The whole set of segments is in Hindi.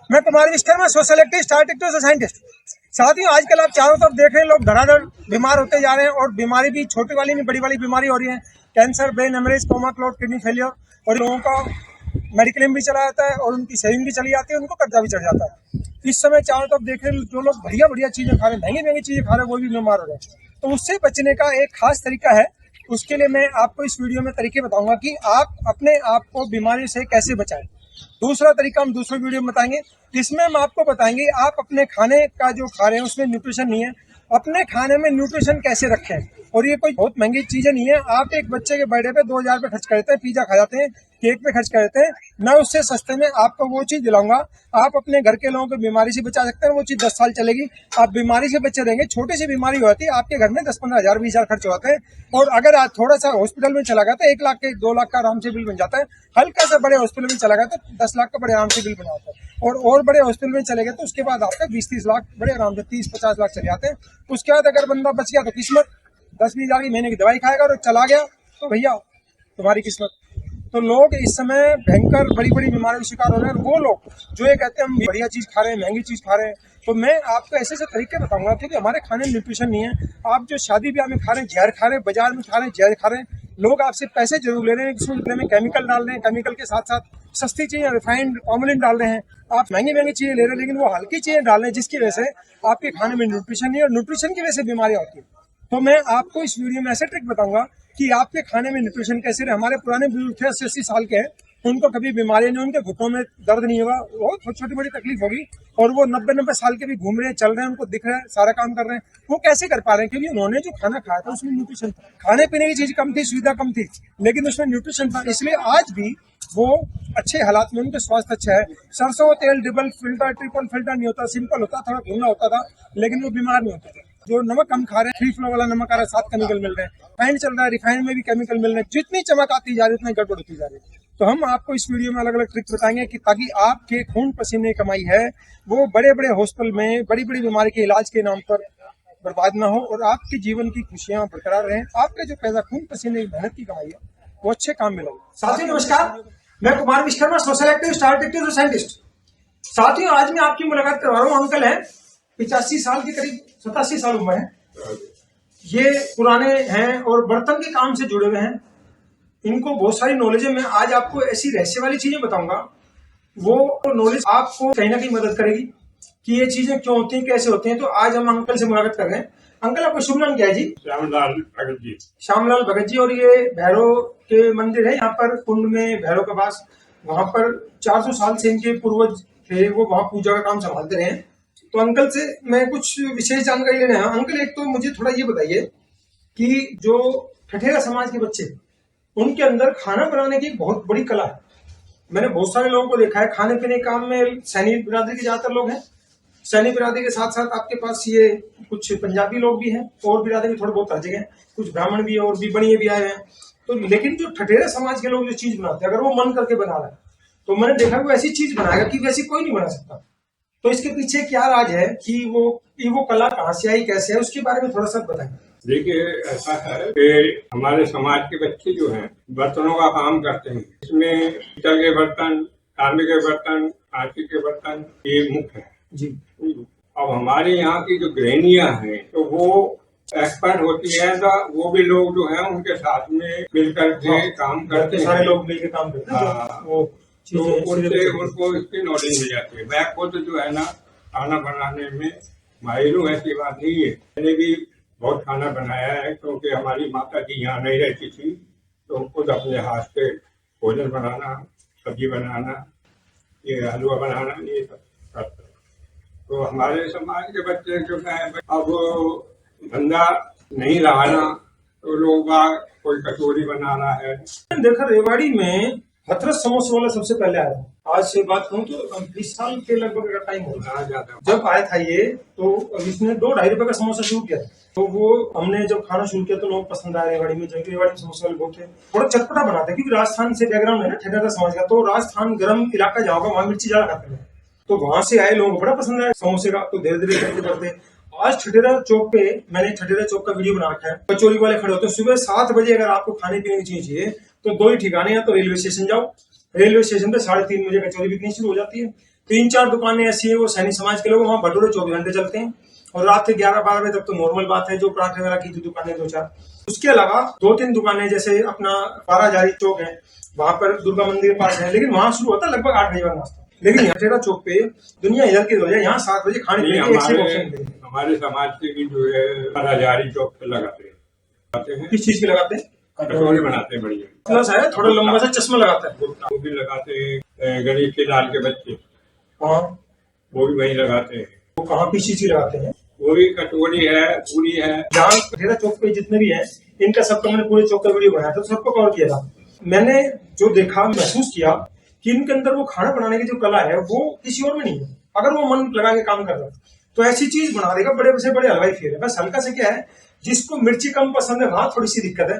मैं Kumar Vishwakarma, social activist, star activist, scientist. साथियों, आजकल आप चारों तरफ देख रहे हैं, लोग धड़ाधड़ बीमार होते जा रहे हैं और बीमारी भी छोटी वाली नहीं बड़ी वाली बीमारी हो रही है। Cancer, brain haemorrhage, coma, clot, kidney failure, और लोगों का मेडिक्लेम भी चला जाता है और उनकी सेविंग भी चली जाती है, उनको कर्जा भी चढ़ जाता है। इस समय चारों तरफ देख रहे हैं, जो लोग बढ़िया बढ़िया चीजें खा रहे हैं, महंगी महंगी चीजें खा रहे हैं, वो भी बीमार हो रहे हैं। तो उससे बचने का एक खास तरीका है। उसके लिए मैं आपको इस वीडियो में तरीके बताऊंगा कि आप अपने आप को बीमारी से कैसे बचाएं। दूसरा तरीका हम दूसरे वीडियो में बताएंगे, जिसमें हम आपको बताएंगे आप अपने खाने का जो खा रहे हैं उसमें न्यूट्रिशन नहीं है, अपने खाने में न्यूट्रिशन कैसे रखें। और ये कोई बहुत महंगी चीजें नहीं है। आप एक बच्चे के बर्थडे पे 2000 रुपये खर्च करते हैं, पिज्जा खा जाते हैं, केक पे खर्च करते हैं। मैं उससे सस्ते में आपको वो चीज दिलाऊंगा, आप अपने घर के लोगों को बीमारी से बचा सकते हैं। वो चीज 10 साल चलेगी, आप बीमारी से बचे रहेंगे। छोटी सी बीमारी होती है, आपके घर में 10-15 हजार 20 हजार खर्च होते हैं, और अगर आज थोड़ा सा हॉस्पिटल में चला गया तो 1 लाख के 2 लाख का आराम से बिल बन जाता है। हल्का सा बड़े हॉस्पिटल में चला गया तो 10 लाख का बड़े आराम से बिल बन जाता है, और बड़े हॉस्पिटल में चले गए तो उसके बाद आपका 20-30 लाख बड़े आराम से 30-50 लाख चले जाते हैं। उसके बाद अगर बंदा बच गया तो किस्मत, 10-20 हजार की महीने की दवाई खाएगा, और चला गया तो भैया तुम्हारी किस्मत। तो लोग इस समय भयंकर बड़ी बड़ी बीमारियों का शिकार हो रहे हैं। और वो लोग जो ये कहते हैं हम बढ़िया चीज खा रहे हैं, महंगी चीज खा रहे हैं, तो मैं आपको ऐसे ऐसे तरीके बताऊंगा कि हमारे खाने में न्यूट्रिशन नहीं है। आप जो शादी ब्याह में खा रहे हैं जहर खा रहे हैं, बाजार में खा रहे हैं जहर खा रहे हैं। लोग आपसे पैसे जरूर ले रहे हैं, उसमें केमिकल डाल रहे हैं, केमिकल के साथ साथ सस्ती चीजें रिफाइंड ऑमलिन डाल रहे हैं। आप महंगी महंगी चीजें ले रहे हैं, लेकिन वो हल्की चीजें डाल रहे हैं, जिसकी वजह से आपके खाने में न्यूट्रिशन नहीं है, और न्यूट्रिशन की वजह से बीमारियां होती है। तो मैं आपको इस वीडियो में ऐसे ट्रिक बताऊंगा कि आपके खाने में न्यूट्रिशन कैसे रहे। हमारे पुराने बुजुर्ग थे, 80-80 साल के हैं, उनको कभी बीमारी नहीं, उनके घुटनों में दर्द नहीं होगा, बहुत छोटी मोटी तकलीफ होगी, और वो 90-90 साल के भी घूम रहे हैं, चल रहे हैं, उनको दिख रहा है, सारा काम कर रहे हैं। वो कैसे कर पा रहे हैं? क्योंकि उन्होंने जो खाना खाया था उसमें न्यूट्रिशन था। खाने पीने की चीज कम थी, सुविधा कम थी, लेकिन उसमें न्यूट्रिशन था, इसलिए आज भी वो अच्छे हालात में, उनके स्वास्थ्य अच्छा है। सरसों का तेल डबल फिल्टर, ट्रिपल फिल्टर नहीं होता, सिंपल होता, थोड़ा धुंधला होता था, लेकिन वो बीमार नहीं होता था। जो नमक हम खा रहे हैं, 3 फ्लो वाला नमक आ रहा है, 7 केमिकल मिल रहे हैं, रिफाइंड चल रहा है, रिफाइंड में भी केमिकल मिल रहे हैं। जितनी चमक आती जा रही है उतनी गड़बड़ होती जा रही है। तो हम आपको इस वीडियो में अलग अलग ट्रिक बताएंगे कि ताकि आपके खून पसीने की कमाई है वो बड़े बड़े हॉस्पिटल में बड़ी बड़ी बीमारी के इलाज के नाम पर बर्बाद ना हो, और आपके जीवन की खुशियां बरकरार रहें। आपके जो पैसा खून पसीने की मेहनत की कमाई है वो अच्छे काम में लगे। साथियों नमस्कार, मैं Kumar Vishwakarma, social activist, star activist और साइंटिस्ट। साथियों, आज मैं आपकी मुलाकात करवा रहा हूँ। अंकल हैं, 85 साल के करीब, 87 साल उम्र है। ये पुराने हैं और बर्तन के काम से जुड़े हुए हैं, इनको बहुत सारी नॉलेज है। मैं आज आपको ऐसी रहस्य वाली चीजें बताऊंगा, वो नॉलेज आपको कहीं ना कहीं मदद करेगी कि ये चीजें क्यों होती हैं, कैसे होती हैं। तो आज हम अंकल से मुलाकात कर रहे हैं। अंकल, आपका शुभ नाम क्या है जी? श्यामलाल भगत जी। श्यामलाल भगत जी। और ये भैरव के मंदिर है यहाँ पर, कुंड में भैरव के पास, वहां पर 400 साल से इनके पूर्वज थे, वो वहां पूजा का काम संभालते रहे हैं। तो अंकल से मैं कुछ विशेष जानकारी लेना है। अंकल, एक तो मुझे थोड़ा ये बताइए कि जो ठठेरा समाज के बच्चे, उनके अंदर खाना बनाने की बहुत बड़ी कला है। मैंने बहुत सारे लोगों को देखा है खाने पीने के काम में। सैनी बिरादरी के ज्यादातर लोग हैं, सैनी बिरादरी के साथ साथ आपके पास ये कुछ पंजाबी लोग भी हैं, और बिरादरी थोड़े बहुत हर जगह हैं, कुछ ब्राह्मण भी है, और भी बनिए भी आए हैं। तो लेकिन जो ठठेरा समाज के लोग जो चीज बनाते हैं, अगर वो मन करके बना रहा है तो मैंने देखा वो ऐसी चीज बनाएगा कि वैसी कोई नहीं बना सकता। तो इसके पीछे क्या राज है कि वो कला कहाँ से आई, कैसे है, उसके बारे में थोड़ा सा बताएं। देखिए, ऐसा है कि हमारे समाज के बच्चे जो हैं बर्तनों का काम करते हैं। इसमें पीतल के बर्तन, तांबे के बर्तन, कांचे के बर्तन, ये मुख्य है जी। अब हमारे यहाँ की जो गृहणियां हैं तो वो एक्सपर्ट होती है, तो वो भी लोग जो है उनके साथ में मिलकर के काम करते हैं। सारे लोग मिलकर काम करते हैं, वो तो उनसे उनको इसकी नॉलेज मिल जाती है। मैं खुद जो है ना खाना बनाने में माहिर हूँ, ऐसी बात नहीं है। मैंने भी बहुत खाना बनाया है, क्योंकि हमारी माता जी यहाँ नहीं रहती थी, तो खुद अपने हाथ से भोजन बनाना, सब्जी बनाना, ये हलवा बनाना, ये सब करते। तो हमारे समाज के बच्चे जो है, अब धंधा नहीं रहा ना, तो लोग कोई कचौरी बना रहा है। देखा रेवाड़ी में हथरस समोसे वाला सबसे पहले आया। आज से बात कहूँ तो 20 साल के लगभग का टाइम हो गया जब आया था ये। तो इसने 2-2.5 रुपए का समोसा शुरू किया, तो वो हमने जब खाना शुरू किया तो लोग पसंद आया रेवाड़ी में। जबकि रेवाड़ी में समोसे वाले बहुत थे, थोड़ा चटपटा बनाते, क्योंकि राजस्थान से बैकग्राउंड है ना ठठेरा समाज का, तो राजस्थान गर्म इलाका जहाँ का, वहाँ मिर्ची ज्यादा खाते हैं, तो वहां से आए लोगों को बड़ा पसंद आया समोसे का। तो धीरे धीरे करते करते आज ठठेरा चौक पे, मैंने ठठेरा चौक का वीडियो बना रखा है, कचौरी वाले खड़े होते हैं सुबह 7 बजे। अगर आपको खाने पीने की चीज चाहिए तो 2 ही ठिकाने हैं, तो रेलवे स्टेशन जाओ, रेलवे स्टेशन पे 3:30 बजे कचौरी बिकनी शुरू हो जाती है। 3-4 दुकानें ऐसी है वो सैनी समाज के लोग, वहाँ भटूरे 24 घंटे चलते हैं और रात के 11-12 बजे तक तो नॉर्मल बात है, जो पराठे वगैरह की दुकानें 2-4। उसके अलावा 2-3 दुकानें जैसे अपना 12 चौक है, वहां पर दुर्गा मंदिर के पास है, लेकिन वहां शुरू होता है लगभग 8 बजे का नाश्ता। लेकिन यहाँ ठेरा चौक पे दुनिया इधर की हो जाए, यहाँ 7 बजे खाने के लिए एक से ऑप्शन मिलेगा। हमारे समाज के भी जो है हजारी चौक पे लगाते हैं। किस चीज के लगाते हैं? कटोरे बनाते हैं बढ़िया, प्लस है थोड़ा लंबा सा चश्मा लगाता है। वो भी लगाते हैं। गणेश के लाल के बच्चे हाँ, वो भी वही लगाते हैं। वो कहाँ किस चीज की लगाते हैं? वो भी कटोरी है, पूरी है। जहाँ ठेरा चौक पे जितने भी हैं, इनका सबका मैंने पूरे चौक का वीडियो बनाया था, तो सबको कवर किया था। मैंने जो देखा, महसूस किया कि इनके अंदर वो खाना बनाने की जो कला है वो किसी और में नहीं है। अगर वो मन लगा के काम कर रहा है तो ऐसी चीज बना देगा, बड़े से बड़े हलवाई फेल है। बस हल्का से क्या है, जिसको मिर्ची कम पसंद है वहां थोड़ी सी दिक्कत है,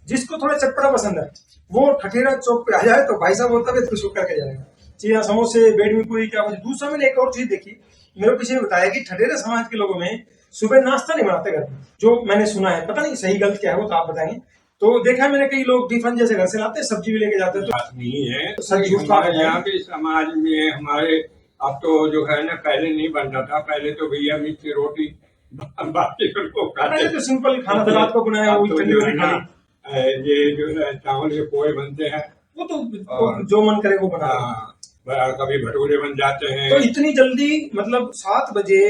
जिसको थोड़ा चटपटा पसंद है वो ठठेरा चौक पे आ जाए तो भाई साहब बोलता है कुछ करके जाएगा। जी हाँ, समोसे, बेडमी पूरी, क्या कुछ। दूसरा मैंने एक और चीज देखी, मेरे किसी ने बताया कि ठठेरा समाज के लोगों में सुबह नाश्ता नहीं बनाते घर में, जो मैंने सुना है, पता नहीं सही गलत क्या है वो तो आप बताएंगे। तो देखा है मैंने कई लोग टिफिन जैसे घर से लाते हैं, सब्जी भी लेके जाते हैं। बात नहीं है सर झूठ का हमारे यहाँ के समाज में हमारे, अब तो जो है ना, पहले नहीं बनता था। पहले तो भैया मिर्ची रोटी बाकी लोग खाते तो सिंपल खाना था, रात को बनाया अब वही तो ठंडी जो रोटी है खा ना, ली। ये जो है चावल के पोहे बनते हैं। वो तो जो मन करे वो बना लो। हाँ, कभी भटूरे बन जाते हैं। तो इतनी जल्दी, मतलब 7 बजे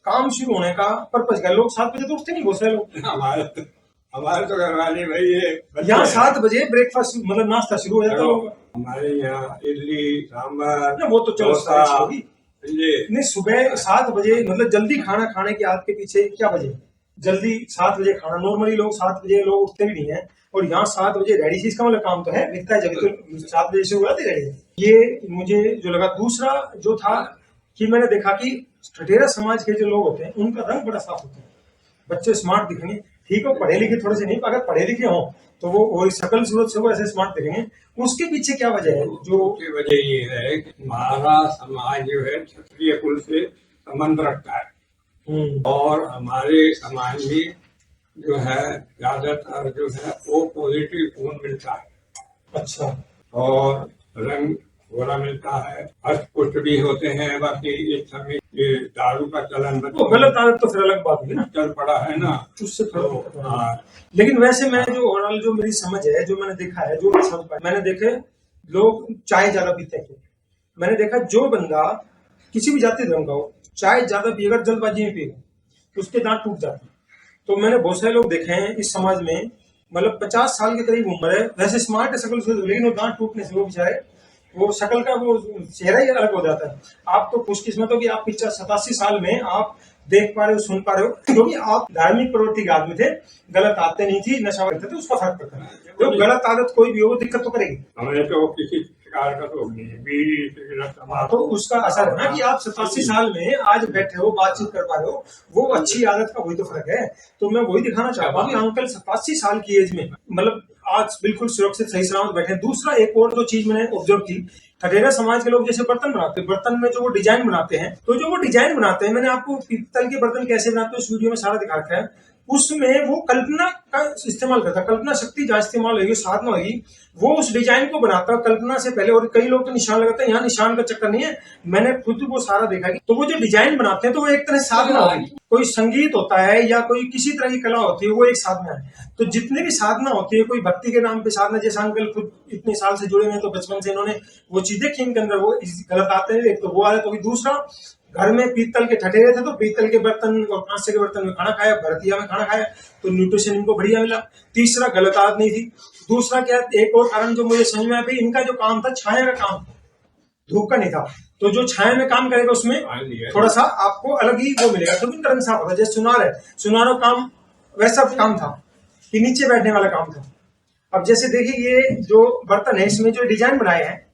काम शुरू होने का पर्पज क्या? लोग 7 बजे तो उठते नहीं, बहुत सारे लोग। हमारे तो घर वाले भाई ये यहाँ 7 बजे ब्रेकफास्ट मतलब नाश्ता शुरू हो जाता है लोगों का। हमारे यहाँ इडली सांभर ना वो तो चलो डोसा, सारी होगी। ये नहीं, सुबह 7 बजे मतलब जल्दी खाना खाने की आदत के पीछे क्या वजह है? जल्दी 7 बजे खाना, नॉर्मली लोग 7 बजे लोग उठते भी नहीं है, और यहाँ 7 बजे रेडी, इसका मतलब काम तो है, दिखता है जब तो 7 बजे से हो जाती रेडी। ये मुझे जो लगा। दूसरा जो था कि मैंने देखा कि ठठेरा समाज के जो लोग होते हैं उनका रंग बड़ा साफ होता है। बच्चे स्मार्ट दिखेंगे, ठीक है, पढ़े लिखे थोड़े से नहीं, अगर पढ़े लिखे हों तो वो शकल सूरत से वो ऐसे स्मार्ट दिखेंगे। उसके पीछे क्या वजह है? जो की वजह ये है कि हमारा समाज जो है क्षत्रिय कुल से संबंध रखता है, और हमारे समाज में जो है ज्यादातर जो है वो पॉजिटिव खून मिलता है। अच्छा, और रंग गोरा मिलता है, हस्त पुष्ट भी होते हैं। बाकी इस समय ये दारू का चलन वो गलत आदत तो फिर अलग बात है ना, चल पड़ा है ना, उससे थोड़ा तो दिक्कत है। हाँ, लेकिन वैसे मैं जो ओवरऑल जो मेरी समझ है, जो मैंने देखा है, जो मैं समझ पाया, मैंने देखे लोग चाय ज्यादा पीते हैं। मैंने देखा जो बंदा किसी भी जाति धर्म का हो, चाय ज्यादा पिएगा, जल्दबाजी में पिएगा तो उसके दांत टूट जाते हैं। तो मैंने बहुत सारे लोग देखे हैं इस समाज में, मतलब 50 साल के करीब उम्र है, वैसे स्मार्ट है शक्ल से, लेकिन वो दांत टूटने से वो बेचारे, वो शक्ल का वो चेहरा ही अलग हो जाता है। आप तो खुशकिस्मत हो कि आप 87 साल में आप देख पा रहे हो, सुन पा रहे हो, क्योंकि आप धार्मिक प्रवृत्ति के आदमी थे, गलत आदतें नहीं थी, नशा करते थे, उसका फर्क पड़ता है। तो गलत आदत कोई भी हो दिक्कत तो करेगी। हमें तो किसी प्रकार का तो नहीं है, बीड़ी सिगरेट हाँ, तंबाकू। तो उसका असर है ना कि आप 87 साल में आज बैठे हो, बातचीत कर पा रहे हो, वो अच्छी आदत का वही तो फर्क है। तो मैं वही दिखाना चाहता हूँ कि अंकल 87 साल की एज में मतलब आज बिल्कुल सुरक्षित सही सलामत बैठे। दूसरा एक और जो चीज मैंने ऑब्जर्व की, ठठेरा समाज के लोग जैसे बर्तन बनाते हैं, बर्तन में जो वो डिजाइन बनाते हैं, तो जो वो डिजाइन बनाते हैं, मैंने आपको पीतल के बर्तन कैसे बनाते हैं उस वीडियो में सारा दिखा रखा है। उसमें वो कल्पना का इस्तेमाल करता है, कल्पना शक्ति जहाँ इस्तेमाल होगी, साधना होगी, वो उस डिजाइन को बनाता है कल्पना से पहले। और कई लोग तो निशान लगाते हैं, यहाँ निशान का चक्कर नहीं है, मैंने खुद वो सारा देखा कि तो वो जो डिजाइन बनाते हैं तो वो एक तरह साधना होगी। कोई संगीत होता है या कोई किसी तरह की कला होती है, वो एक साधना है। तो जितनी भी साधना होती है, कोई भक्ति के नाम पे साधना, जैसे अंकल खुद इतने साल से जुड़े हुए हैं तो बचपन से इन्होंने वो चीज देखी, इनके अंदर वो गलत आते हैं, एक तो वो आदत होगी। दूसरा, घर में पीतल के ठठेरे थे तो पीतल के बर्तन और कांसे के बर्तन में खाना खाया, भरतिया में खाना खाया, तो न्यूट्रिशन इनको बढ़िया मिला। तीसरा, गलत आदत नहीं थी। दूसरा क्या, एक और कारण जो मुझे समझ में आया, इनका जो काम था छाया का काम, धूप का नहीं था। तो जो छाया में काम करेगा उसमें थोड़ा सा आपको अलग ही वो मिलेगा, तो रंग साफ होता है। जैसे सुनार है, सुनारों काम वैसा काम था कि नीचे बैठने वाला काम था। अब जैसे देखिए ये जो बर्तन है, इसमें जो डिजाइन बनाए हैं,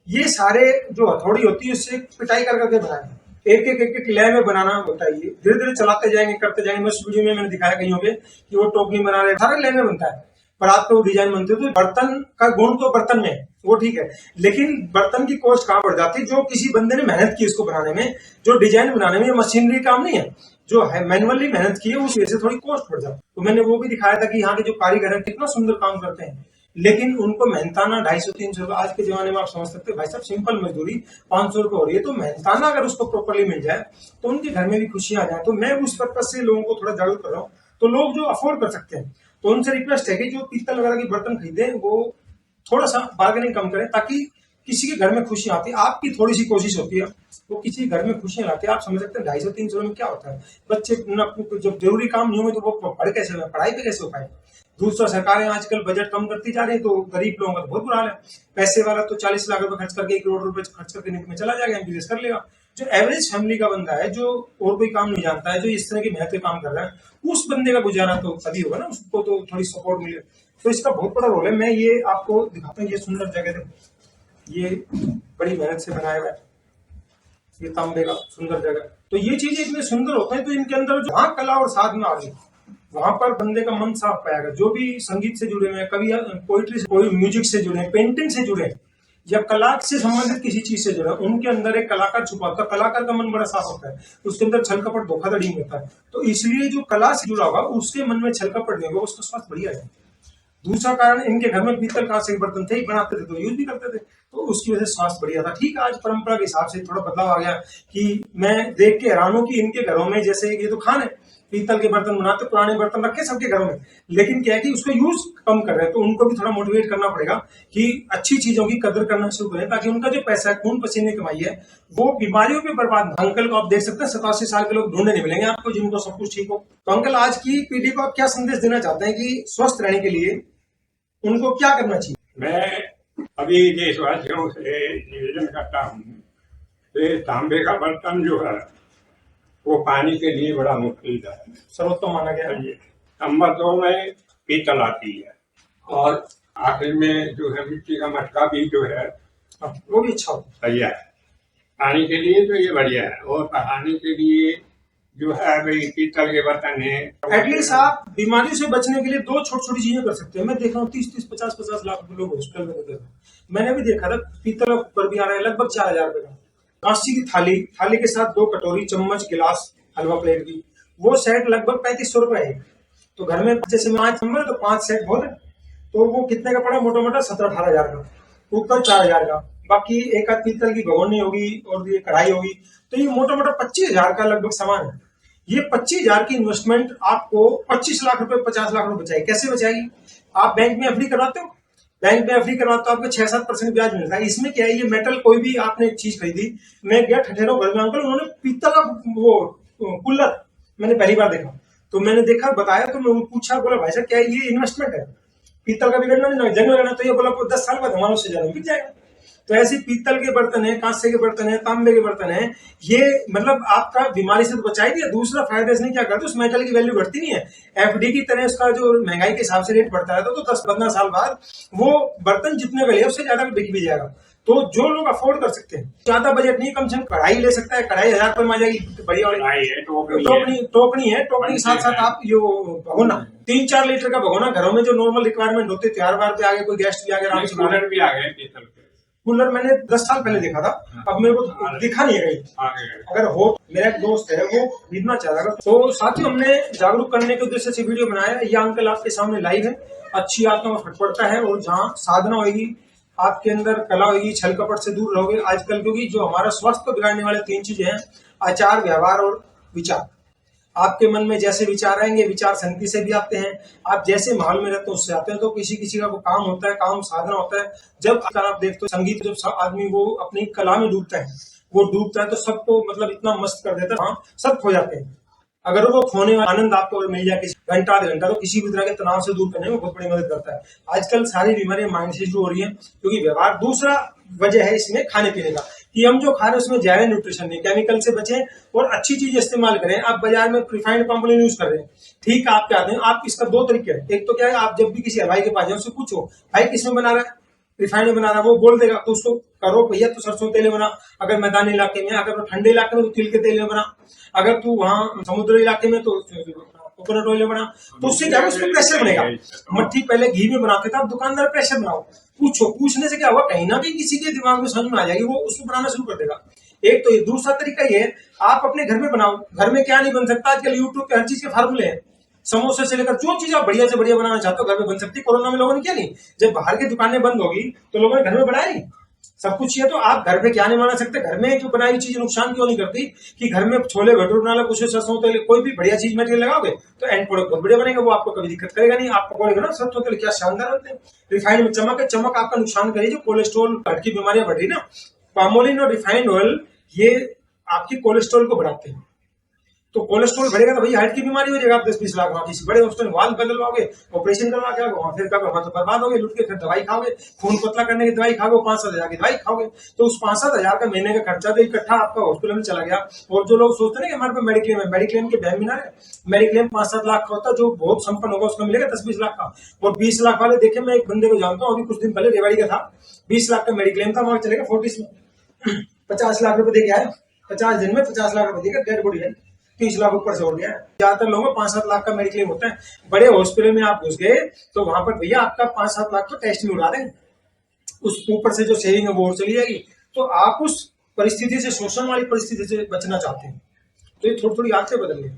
ये सारे जो हथौड़ी होती है उससे पिटाई कर करके बनाए हैं। एक एक लय में बनाना होता है, ये धीरे धीरे चलाते जाएंगे, करते जाएंगे। मैं उस वीडियो में मैंने दिखाया कहीं पे कि वो टोकनी बना रहे, सारे लय में बनता है, पर आपको वो डिजाइन बनते हो। तो बर्तन का गुण तो बर्तन में है, वो ठीक है, लेकिन बर्तन की कॉस्ट कहाँ बढ़ जाती है? जो किसी बंदे ने मेहनत की इसको बनाने में, जो डिजाइन बनाने में, ये मशीनरी काम नहीं है, जो है मैनुअली मेहनत की है, उस वजह से थोड़ी कॉस्ट बढ़ जाती है। तो मैंने वो भी दिखाया था कि यहाँ के जो कारीगर है कितना सुंदर काम करते हैं। लेकिन उनको मेहनताना 250-300 रुपये आज के जमाने में आप समझ सकते हैं भाई साहब, सिंपल मजदूरी 500 रुपये हो रही है, तो मेहनताना अगर उसको प्रॉपरली मिल जाए तो उनके घर में भी खुशियां आ जाए। तो मैं उस पर्पज से लोगों को थोड़ा जागरूक कर रहा हूँ। तो लोग जो अफोर्ड कर सकते हैं तो उनसे रिक्वेस्ट है कि जो पीतल वगैरह के बर्तन खरीदें वो थोड़ा सा बार्गेनिंग कम करें, ताकि किसी के घर में खुशियां आती है। आपकी थोड़ी सी कोशिश होती है वो किसी के घर में खुशियां लाते हैं। आप समझ सकते हैं 250-300 में क्या होता है। बच्चे जब जरूरी काम नहीं हो तो वो पढ़ कैसे हो, पढ़ाई पे कैसे हो पाए। दूसरा, सरकारें आजकल बजट कम करती जा रही है तो गरीब लोगों का तो बहुत बुरा हाल है। पैसे वाला तो 40 लाख रुपए खर्च करके 1 करोड़ रुपए खर्च करके नीति में चला जाएगा, बिजनेस कर लेगा। जो एवरेज फैमिली का बंदा है, जो और कोई काम नहीं जानता है, जो इस तरह के मेहनत के काम कर रहा है, उस बंदे का गुजारा तो तभी होगा ना, उसको तो थोड़ी सपोर्ट मिले। तो इसका बहुत बड़ा रोल है। मैं ये आपको दिखाता हूँ, ये सुंदर जगह है, ये बड़ी मेहनत से बनाया हुआ है, ये तांबे का सुंदर जगह। तो ये चीजें इतने सुंदर होते हैं तो इनके अंदर जहाँ कला और साधना आ गई वहां पर बंदे का मन साफ पाएगा। जो भी संगीत से जुड़े हुए हैं, कभी पोइट्री से, कोई म्यूजिक से जुड़े हैं, पेंटिंग से जुड़े हैं, या कला से संबंधित किसी चीज से जुड़ा, उनके अंदर एक कलाकार छुपा होता है। कलाकार का मन बड़ा साफ होता है, उसके अंदर छल कपट धोखाधड़ी नहीं होता है। तो इसलिए जो कला से जुड़ा होगा उसके मन में छल कपट नहीं होगा, उसका स्वास्थ्य बढ़िया है। दूसरा कारण, इनके घर में पीतल कांसे के बर्तन थे, बनाते थे तो यूज भी करते थे, तो उसकी वजह से स्वास्थ्य बढ़िया था। ठीक है, आज परंपरा के हिसाब से थोड़ा बदलाव आ गया कि मैं देख के हैरान हूं कि इनके घरों में, जैसे ये तो खान है, पीतल के बर्तन बनाते, पुराने बर्तन रखे सबके घरों में, लेकिन क्या है कि उसको यूज कम कर रहे हैं। तो उनको भी थोड़ा मोटिवेट करना पड़ेगा कि अच्छी चीजों की कदर करना शुरू करें, ताकि उनका जो पैसा है, खून पसीने कमाई है, वो बीमारियों में बर्बाद ना। अंकल को आप देख सकते हैं 87 साल के लोग ढूंढने नहीं मिलेंगे आपको जिनको सब कुछ ठीक हो। तो अंकल, आज की पीढ़ी को आप क्या संदेश देना चाहते हैं कि स्वस्थ रहने के लिए उनको क्या करना चाहिए? मैं अभी देशवासियों से निवेदन करता हूँ कि तांबे का बर्तन जो है वो पानी के लिए बड़ा मुश्किल है, सर्वोत्तम माना गया है। नंबर 2 में पीतल आती है, और आखिर में जो है मिट्टी का मटका भी जो है वो भी अच्छा होता है, बढ़िया है। पानी के लिए तो ये बढ़िया है, और पकाने के लिए जो है भाई पीतल के बर्तन है। एटलीस्ट आप बीमारियों से बचने के लिए 2 छोटी छोटी चीजें कर सकते हैं। मैं देख रहा हूँ 30-30, 50-50 लाख रुपए लोग हॉस्पिटल में देते हैं। मैंने भी देखा था, पीतल का कुकर भी आ रहा है लगभग 4000 रुपए का। कांसी की थाली, थाली के साथ 2 कटोरी, चम्मच, गिलास, हलवा प्लेट की, वो सेट लगभग 3500 रुपए है। तो घर में जैसे 5 नंबर तो 5 सेट बहुत है, तो वो कितने का पड़ा? मोटा मोटा 17-18 हजार का, कुकर 4000 का, बाकी एक आध पीतल की भगोनी होगी और ये कढ़ाई होगी, तो ये मोटा मोटा 25,000 का लगभग सामान है। ये 25,000 की इन्वेस्टमेंट आपको 25 लाख रुपए, 50 लाख रुपए बचाएगी। कैसे बचाएगी? आप बैंक में एफडी करवाते हो, बैंक में एफडी करवाते हो आपको 6-7% ब्याज मिलता है। इसमें क्या है, ये मेटल कोई भी आपने चीज खरीदी, मैं गया ठठेरो घर में, अंकल उन्होंने पीतल का वो कुल्लर मैंने पहली बार देखा, तो मैंने देखा, बताया, तो मैं पूछा, बोला भाई साहब क्या है? ये इन्वेस्टमेंट है, पीतल का बिगड़ना नहीं, जंग लगना। तो ये बोला 10 साल बाद हमारा उससे ज्यादा बिक जाएगा। तो ऐसे पीतल के बर्तन है, कांसे के बर्तन है, तांबे के बर्तन है, ये मतलब आपका बीमारी से तो बचा ही दिया, दूसरा फायदा इसने क्या करते, उस मेटल की वैल्यू बढ़ती नहीं है। एफडी की तरह उसका जो महंगाई के हिसाब से रेट बढ़ता रहता है, तो 10-15 साल बाद वो बर्तन जितने वाले उससे ज्यादा बिक भी जाएगा। तो जो लोग अफोर्ड कर सकते हैं, ज्यादा बजट नहीं, कम से कम कढ़ाई ले सकता है, कढ़ाई 1000 रुपए में आ जाएगी, बढ़िया वाली टोकनी है, टोकनी के साथ साथ आप यो भगोना 3-4 लीटर का भगोना, घरों में जो नॉर्मल रिक्वायरमेंट होते, त्योहार बार पे आ गए, कोई गेस्ट भी आ गए, आराम से कूलर भी आ गए पीतल के। कूलर मैंने 10 साल पहले देखा था, अब मेरे को दिखा नहीं है कहीं। अगर हो, मेरा एक दोस्त है वो खरीदना चाह रहा है। तो साथियों, हमने जागरूक करने के उद्देश्य से वीडियो बनाया। ये अंकल आपके सामने लाइव है, अच्छी आत्मा में फट पड़ता है, और जहाँ साधना होगी, आपके अंदर कला होगी, छल कपट से दूर रहोगे। आजकल क्योंकि जो हमारा स्वास्थ्य को बिगाड़ने वाले 3 चीजें हैं, आचार, व्यवहार और विचार। आपके मन में जैसे विचार आएंगे, विचार संगति से भी आते हैं, आप जैसे माहौल में रहते हैं उससे आते हैं। तो किसी किसी का वो काम होता है, काम साधना होता है। जब आप देखते हो संगीत, जब आदमी वो अपनी कला में डूबता है, वो डूबता है तो सबको मतलब इतना मस्त कर देता है, सब खो जाते हैं। अगर वो खोने वाला आनंद आपको मिल जाए किसी घंटा, आधा घंटा, तो किसी भी तरह के तनाव से दूर करने में बहुत बड़ी मदद करता है। आजकल सारी बीमारियां माइंड से शुरू हो रही है, क्योंकि व्यवहार। दूसरा वजह है इसमें खाने पीने का, कि हम जो खा रहे हैं उसमें ज्यादा न्यूट्रिशन नहीं, केमिकल से बचें और अच्छी चीज इस्तेमाल करें। आप बाजार में रिफाइंड कंपनी यूज कर रहे हैं, ठीक है, आप क्या दें, आप इसका 2 तरीके हैं। एक तो क्या है, आप जब भी किसी हलवाई के पास जाए उससे पूछो, भाई किसमें बना रहा है, रिफाइंड में बना रहा है, वो बोल देगा, तो उसको करो भैया तो सरसों तेल में बना। अगर मैदानी इलाके में, अगर ठंडे इलाके में तो तिल के तेल में बना, अगर तू वहां समुद्री इलाके में तो कोकोनट ऑयल में बना। तो उससे क्या है, उसमें प्रेशर बनेगा। मट्ठी पहले घी में बनाते थे, आप दुकानदार प्रेशर बनाओ, पूछो, पूछने से क्या होगा, कहीं ना कहीं किसी के दिमाग में समझ में आ जाएगी, वो उसको बनाना शुरू कर देगा। एक तो ये। दूसरा तरीका ये है, आप अपने घर में बनाओ। घर में क्या नहीं बन सकता, आजकल यूट्यूब पे हर चीज के फार्मूले हैं। समोसे से लेकर जो चीज आप बढ़िया से बढ़िया बनाना चाहते हो घर में बन सकती है। कोरोना में लोगों ने किया नहीं, जब बाहर की दुकानें बंद होगी तो लोगों ने घर में बनाया नहीं, सब कुछ है। तो आप घर पे क्या नहीं बना सकते? घर में जो बनाई हुई चीज नुकसान क्यों नहीं करती? कि घर में छोले भटूरे बना लो, कुछ सरसों तेल कोई भी बढ़िया चीज मटेरियल लगाओगे तो एंड प्रोडक्ट बहुत बढ़िया बनेगा, वो आपको कभी दिक्कत करेगा नहीं। आप पकौड़े बनाओ सरसों तेल क्या शानदार बनते हैं। रिफाइंड में चमक है, चमक आपका नुकसान करेगी, जो कोलेस्ट्रॉल हार्ट की बीमारियां बढ़ रही ना, पामोलिन और रिफाइंड ऑयल ये आपकी कोलेस्ट्रॉल को बढ़ाते हैं। तो कोलेस्ट्रॉल बढ़ेगा तो भैया हार्ट की बीमारी हो जाएगा। आप 10-20 लाख वहां किसी बड़े हॉस्पिटल वाल बदलवाओगे, ऑपरेशन करवा के आओगे, फिर कब वहां तो बर्बाद हो गए लुट के, फिर दवाई खाओगे, खून पतला करने की दवाई खाओगे, 5-7 हजार की दवाई खाओगे। तो उस 5-7 हजार का महीने का खर्चा तो इकट्ठा आपका हॉस्पिटल में चला गया। और जो लोग सोचते हैं कि हमारे पास मेडिक्लेम है, मेडिक्लेम के बहम मिला है, मेडिक्लेम 5-7 लाख का होता है, जो बहुत संपन्न होगा उसको मिलेगा 10-20 लाख का। और 20 लाख वाले देखे, मैं एक बंदे को जानता हूँ, अभी कुछ दिन पहले रेवाड़ी का था, 20 लाख का मेडिक्लेम था, वहां चलेगा 40 में 50 लाख रुपए देके आए, 50 दिन में 50 लाख रुपए देकर डेड बॉडी है, 30 लाख ऊपर से हो गया। ज्यादातर लोगों को 5-7 लाख का मेडिक्लेम होता है। बड़े हॉस्पिटल में आप घुस गए तो वहां पर भैया आपका 5-7 लाख तो टेस्ट में उड़ा देंगे, उस ऊपर से जो सेविंग है वो और चली जाएगी। तो आप उस परिस्थिति से, शोषण वाली परिस्थिति से बचना चाहते हैं तो ये थोड़ी थोड़ी आदतें बदलिए।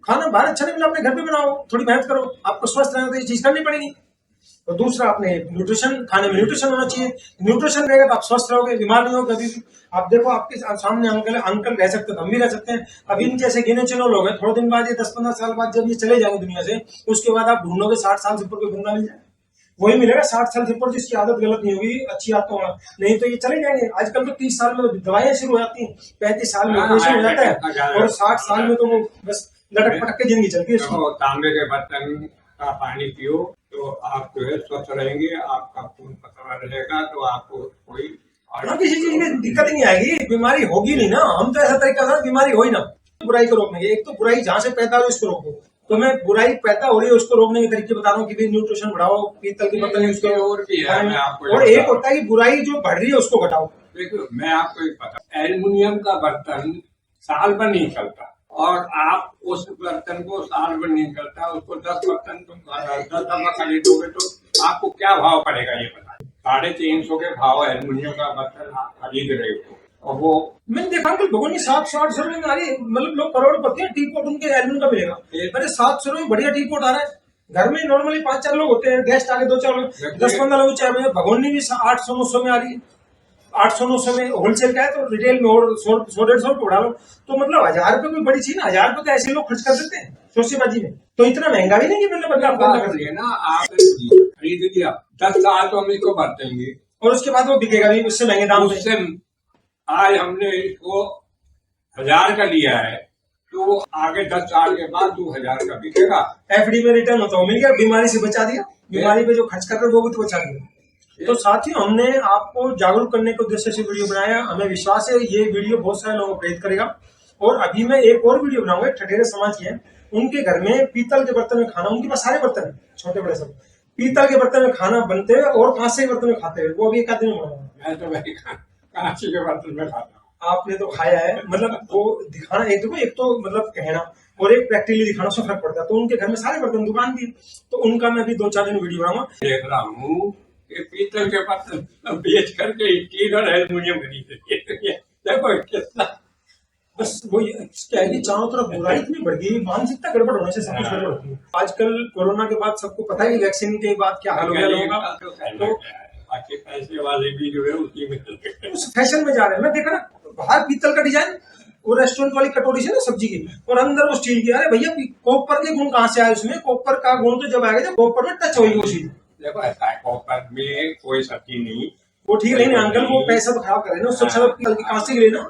खाना बाहर अच्छा नहीं मिला, अपने घर पे बनाओ, थोड़ी मेहनत करो, आपको स्वस्थ रहना तो ये चीज करनी पड़ेगी। और दूसरा, अपने न्यूट्रिशन, खाने में न्यूट्रिशन होना चाहिए। न्यूट्रिशन रहेगा तो आप स्वस्थ रहोगे, बीमार नहीं होगे कभी भी। आप देखो आपके सामने अंकल रह सकते हैं, हम भी रह सकते हैं। अब इन जैसे गिने चुने लोग हैं, थोड़े दिन बाद, ये 10-15 साल बाद जब ये चले जाएंगे दुनिया से, उसके बाद आप ढूंढोगे 60 साल से ऊपर कोई बंदा मिल जाए, वही मिलेगा 60 साल से ऊपर जिसकी आदत गलत नहीं होगी, अच्छी आदत होगा, नहीं तो ये चले जाएंगे। आजकल तो 30 साल में दवाइयां शुरू हो जाती हैं, 35 साल में ऑपरेशन हो जाता है, और 60 साल में तो वो बस लटक पटक के जिंदगी चलती है। तांबे के बर्तन का पानी पियो तो आप जो है स्वस्थ रहेंगे, आपका खून पतला रहेगा, तो आपको कोई किसी चीज की दिक्कत ही नहीं आएगी, बीमारी होगी नहीं ना। हम तो ऐसा तरीका था बीमारी हो ही ना। बुराई को रोकने के, एक तो बुराई जहां से पैदा हो उसको रोको, तो मैं बुराई पैदा हो रही है उसको रोकने के तरीके बता रहा हूँ कि भाई न्यूट्रिशन बढ़ाओ, पीतल के बर्तन यूज करो, और एक होता है कि बुराई जो बढ़ रही है उसको घटाओ। देखो मैं आपको एक पता, एल्युमिनियम का बर्तन साल भर नहीं चलता, और आप उस बर्तन को साल भर नहीं चलता, उसको 10 बर्तन तुम 10 दफा खरीदोगे तो आपको क्या भाव पड़ेगा ये बताइए। 350 के भाव एल्युमिनियम का बर्तन आप खरीद रहे हो, और वो मैंने देखा कि भगोनी 700-800 रुपए में आ रही है, मतलब लोग करोड़पति हैं, टी पोट उनके एल्युमिनियम का मिलेगा। अरे 700 रुपए बढ़िया टी पोट आ रहा है। घर में नॉर्मली 5-4 लोग होते हैं, गेस्ट आके 2-4 लोग, 10-15 लोग चाय में, भगोनी भी 800-900 में आ रही है। 800-900 में होलसेल का है, तो रिटेल में और 100-150 रुपए उड़ा लो, तो मतलब 1000 रुपए कोई बड़ी चीज ना। 1000 रुपए तो ऐसे लोग खर्च कर देते हैं शोशेबाजी में, तो इतना महंगा भी नहीं कि मतलब बंदा ना आप खरीद लिया 10 साल तो हम इसको बरतेंगे, और उसके बाद वो बिकेगा भी उससे महंगे दाम से। आज हमने इसको 1000 का लिया है, तो आगे 10 साल के बाद 2000 का बिकेगा। एफडी में रिटर्न होता है, मिल गया, बीमारी से बचा दिया, बीमारी पे जो खर्च कर रहे वो भी तो बचा दिया। तो साथियों, हमने आपको जागरूक करने के उद्देश्य से वीडियो बनाया। हमें विश्वास है ये वीडियो बहुत सारे लोगों को प्रेरित करेगा। और अभी मैं एक और वीडियो बनाऊंगा, ठठेरे समाज की है, उनके घर में पीतल के बर्तन में खाना, उनके पास सारे बर्तन है, छोटे बड़े सब पीतल के बर्तन में खाना बनते हैं और कांसे के बर्तन में खाते हैं। वो अभी एक आदमी बनाऊंगा, मैं तो वही कांचे के बर्तन में खाता हूँ। आपने तो खाया है, मतलब वो दिखाना, एक देखो, एक तो मतलब कहना और एक प्रैक्टिकली दिखाना से फर्क पड़ता है। तो उनके घर में सारे बर्तन, दुकान भी, तो उनका मैं भी 2-4 दिन वीडियो बनाऊंगा। देख रहा हूँ कि पीतल के बर्तन बेच करके स्टील और एल्युमिनियम खरीदे। देखो कितना, बस वो क्या है कि चारों तरफ बुराई इतनी बढ़ गई, मानसिकता गड़बड़ होने से सब कुछ गड़बड़ होती है। आजकल कोरोना के बाद सबको पता है कि वैक्सीन के बाद क्या हाल हो गया लोगों का, तो बाकी पैसे वाले भी जो है उसी में उस फैशन में जा रहे हैं। मैं देखा ना, बाहर पीतल का डिजाइन, वो रेस्टोरेंट वाली कटोरी से ना सब्जी की, और अंदर वो स्टील की। अरे भैया, कॉपर के गुण कहाँ से आए उसमें? कॉपर का गुण तो जब आएगा जब कॉपर में टच होगी वो चीज। देखो ऐसा है, कॉपर में कोई सब्जी नहीं, वो ठीक नहीं अंकल, वो पैसा तो खराब कर रहे हैं, उससे अच्छा पीतल की कांसे की लेना,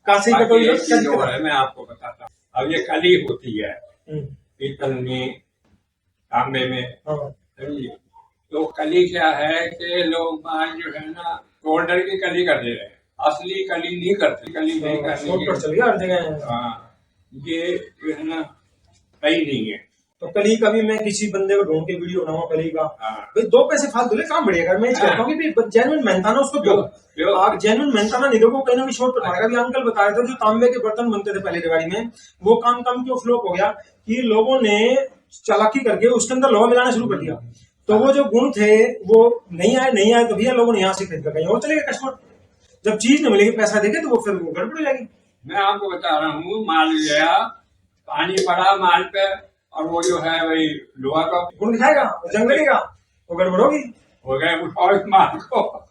कांसे की कटोरी है। मैं आपको बताता हूँ, अब ये कली होती है पीतल में, तांबे में, तो कली क्या है कि लोग जो है ना पाउडर की कली कर दे रहे हैं, असली कली नहीं करते, कली नहीं करते। हाँ, ये जो है ना सही नहीं है। तो कली का भी मैं किसी बंदे को ढूंढ के वीडियो बनाऊंगा कली का, भाई 2 पैसे फालतू ले, काम बढ़िया। मैं कहता हूँ कि जेन्युइन मेहनताना उसको दो, आप जेन्युइन मेहनताना नहीं दोगे कहीं ना कहीं शॉर्ट पड़ेगा। अभी अंकल बता रहे थे जो तांबे के बर्तन बनते थे पहले रेवाड़ी में, वो काम क्यों फ्लॉप हो गया कि लोगों ने चालाकी करके उसके अंदर लोहा मिलाना शुरू कर दिया, तो वो जो गुण थे वो नहीं आए, तो भैया लोगों ने यहाँ से खरीद कर कहीं और चले गए कस्टमर। जब चीज नहीं मिलेगी, पैसा देके, तो वो फिर वो गड़बड़ हो जाएगी। मैं आपको बता रहा हूँ, माल गया, पानी पड़ा माल पे, और वो जो है वही लोहा का गुण दिखाएगा, जंग लगेगा, वो गड़बड़ होगी। हो गया और स्मार्ट को।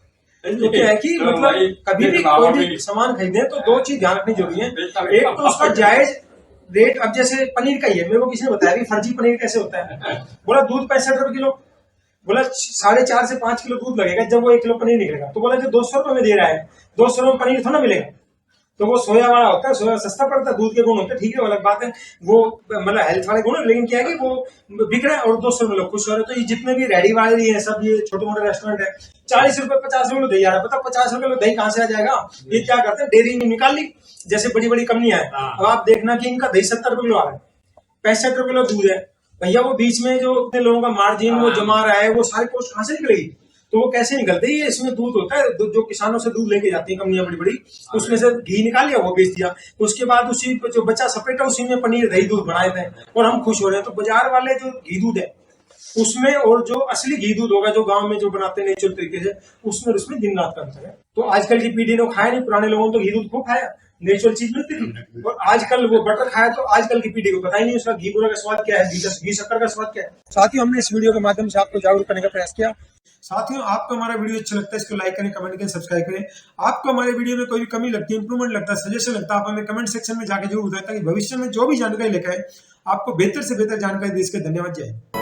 तो क्या है कि तो मतलब भाई, कभी भी इस कोई बाबा भी भी- सामान खरीदें तो दो चीज ध्यान रखनी जरूरी है। बिल्कुल। एक तो उसका जायज रेट, अब जैसे पनीर का ही है, मेरे को किसी ने बताया कि फर्जी पनीर कैसे होता है। बोला दूध 65 रुपए किलो, बोला 4.5 से 5 किलो दूध लगेगा जब वो 1 किलो पनीर निकलेगा। तो बोला जो 200 रुपए में दे रहा है, 200 रुपए में पनीर थोड़ा मिलेगा। तो वो सोया वाला होता है, सोया सस्ता पड़ता है, दूध के गुण होते हैं, ठीक है, वो अलग बात है, वो मतलब हेल्थ वाले गुण है, लेकिन क्या है कि वो बिक रहा है और 200 में लोग खुश हो रहे हैं। तो ये जितने भी रेडी वाले हैं सब, ये छोटे मोटे रेस्टोरेंट है, 40 रुपए 50 रुपए दही आ रहा है। पता 50 रुपए दही कहाँ से आ जाएगा? ये क्या करते हैं, डेयरी में निकाल ली, जैसे बड़ी बड़ी कंपनियां है, अब आप देखना कि इनका दही 70 रुपए किलो आ रहा है, 65 रुपए किलो दूध है भैया। वो बीच में जो इतने लोगों का मार्जिन वो जमा रहा है, वो सारी कॉस्ट कहाँ से निकलेगी? तो वो कैसे निकलते हैं? इसमें दूध होता है, जो किसानों से दूध लेके जाती है कंपनियां बड़ी बड़ी, उसमें से घी निकाल लिया, वो बेच दिया, उसके बाद उसी को जो बचा सपेटा, उसी में पनीर दही दूध बनाए थे और हम खुश हो रहे हैं। तो बाजार वाले जो घी दूध है उसमें और जो असली घी दूध होगा जो गांव में जो बनाते हैं नेचुरल तरीके से, उसमें दिन रात का अंतर है। तो आजकल की पीढ़ी ने खाया नहीं, पुराने लोगों ने तो घी दूध खूब खाया, नेचुरल चीज मिलती थी। और आजकल वो बटर खाया, तो आजकल की पीढ़ी को पता ही नहीं उसका घी पूरा का स्वाद क्या है, घी शक्कर का स्वाद क्या है। साथियों, हमने इस वीडियो के माध्यम से आपको जागरूक करने का प्रयास किया। साथियों, आपको हमारा वीडियो अच्छा लगता है इसको लाइक करें, कमेंट करें, सब्सक्राइब करें। आपको हमारे वीडियो में कोई भी कमी लगती है, इंप्रूवमेंट लगता है, सजेशन लगता है, आप हमें कमेंट सेक्शन में जाकर जरूर बताएं, ताकि भविष्य में जो भी जानकारी लेकर आए आपको बेहतर से बेहतर जानकारी दे सके। धन्यवाद, जय हिंद।